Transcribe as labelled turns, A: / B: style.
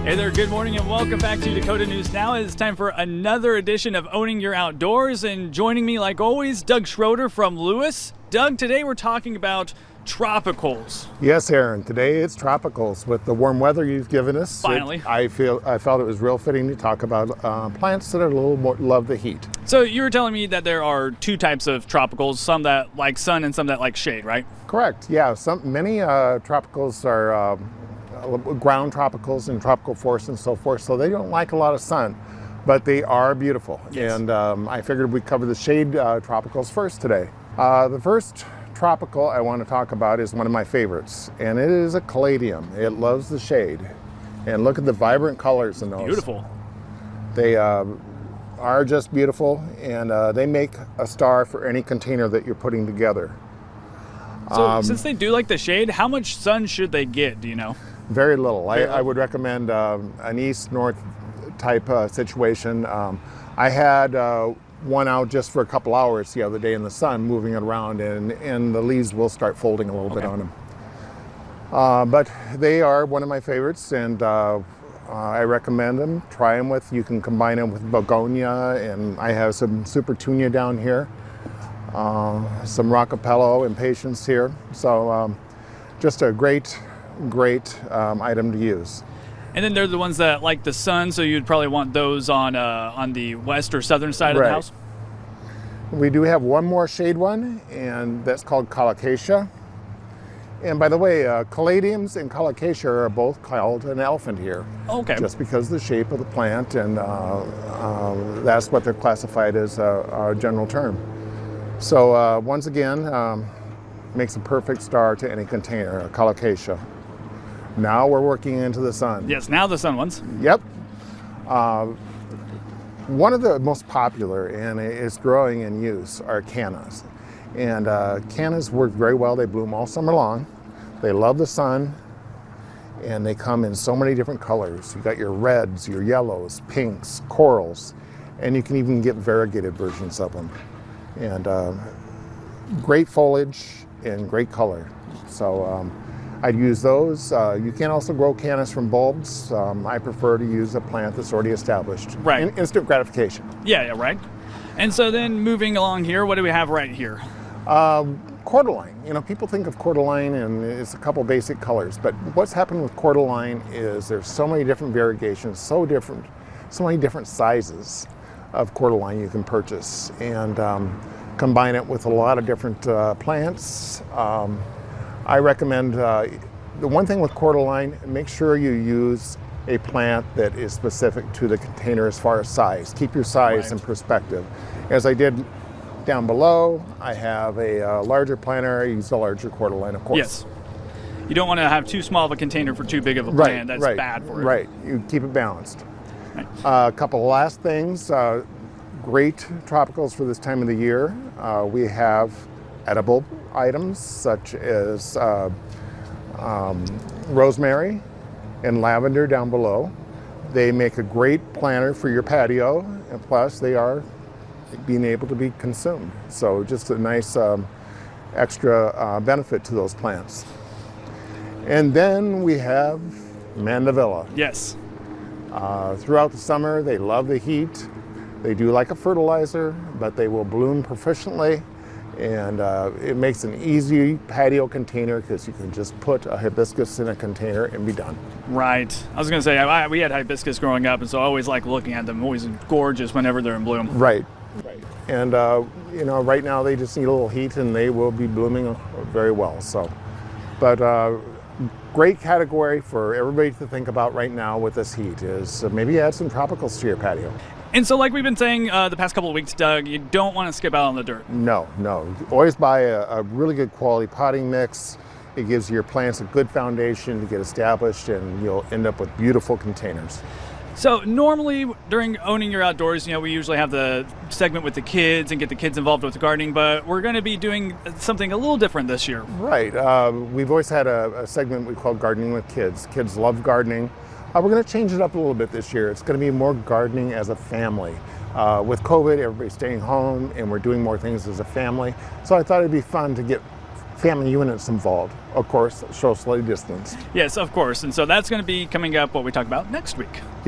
A: Hey there, good morning and welcome back to Dakota News Now. It's time for another edition of Owning Your Outdoors, and joining me like always, Doug Schroeder from Lewis. Doug, today we're talking about tropicals.
B: Yes, Aaron, today it's tropicals. With the warm weather you've given us,
A: Finally.
B: I felt it was real fitting to talk about plants that are a little more love the heat.
A: So you were telling me that there are two types of tropicals, some that like sun and some that like shade, right?
B: Correct, yeah. Many tropicals are ground tropicals and tropical forests and so forth, so they don't like a lot of sun, but they are beautiful.
A: Yes.
B: And I figured we'd cover the shade tropicals first today. The first tropical I want to talk about is one of my favorites, and it is a Caladium. It loves the shade. And look at the vibrant colors in those.
A: Beautiful.
B: They are just beautiful, and they make a star for any container that you're putting together.
A: So since they do like the shade, how much sun should they get, do you know?
B: Very little. I would recommend an east-north type situation. I had one out just for a couple hours the other day in the sun, moving it around, and the leaves will start folding a little bit on them. But they are one of my favorites, and I recommend them. Try them you can combine them with begonia, and I have some supertunia down here, some roccapello and patience here. So just a great item to use.
A: And then they're the ones that like the sun, so you'd probably want those on the west or southern side of the house?
B: We do have one more shade one, and that's called Collocation. And by the way, Caladiums and Collocation are both called an elephant here.
A: Okay.
B: Just because of the shape of the plant, and that's what they're classified as a general term. So once again, makes a perfect star to any container, a Collocation. Now we're working into the sun.
A: Yes, now the sun ones.
B: Yep. One of the most popular, and is growing in use, are cannas. And cannas work very well. They bloom all summer long. They love the sun, and they come in so many different colors. You got your reds, your yellows, pinks, corals, and you can even get variegated versions of them. And great foliage and great color. So I'd use those. You can also grow cannas from bulbs. I prefer to use a plant that's already established.
A: Right.
B: Instant gratification.
A: Yeah, right. And so then moving along here, what do we have right here?
B: Cordyline. You know, people think of cordyline and it's a couple basic colors, but what's happened with cordyline is there's so many different variegations, so many different sizes of cordyline you can purchase, and combine it with a lot of different plants. I recommend, the one thing with cordyline, make sure you use a plant that is specific to the container as far as size. Keep your size in perspective. As I did down below, I have a larger planter. I use a larger cordyline, of course.
A: Yes. You don't want to have too small of a container for too big of a plant. That's bad for it.
B: Right. You keep it balanced.
A: Right.
B: A couple of last things. Great tropicals for this time of the year. We have edible items such as rosemary and lavender down below. They make a great planter for your patio, and plus they are being able to be consumed. So just a nice extra benefit to those plants. And then we have Mandevilla.
A: Yes.
B: Throughout the summer, they love the heat. They do like a fertilizer, but they will bloom proficiently. And it makes an easy patio container because you can just put a hibiscus in a container and be done.
A: Right. I was going to say, we had hibiscus growing up, and so I always like looking at them. Always gorgeous whenever they're in bloom.
B: Right. And you know, right now they just need a little heat, and they will be blooming very well. So, but great category for everybody to think about right now with this heat is maybe add some tropicals to your patio.
A: And so like we've been saying the past couple of weeks, Doug, you don't want to skip out on the dirt.
B: No. Always buy a really good quality potting mix. It gives your plants a good foundation to get established, and you'll end up with beautiful containers.
A: So normally during Owning Your Outdoors, you know, we usually have the segment with the kids and get the kids involved with the gardening, but we're going to be doing something a little different this year.
B: Right. We've always had a segment we call Gardening with Kids. Kids love gardening. We're going to change it up a little bit this year. It's going to be more gardening as a family. With COVID, everybody's staying home and we're doing more things as a family. So I thought it'd be fun to get family units involved, of course, socially distanced.
A: Yes, of course. And so that's going to be coming up what we talk about next week.
B: Yes.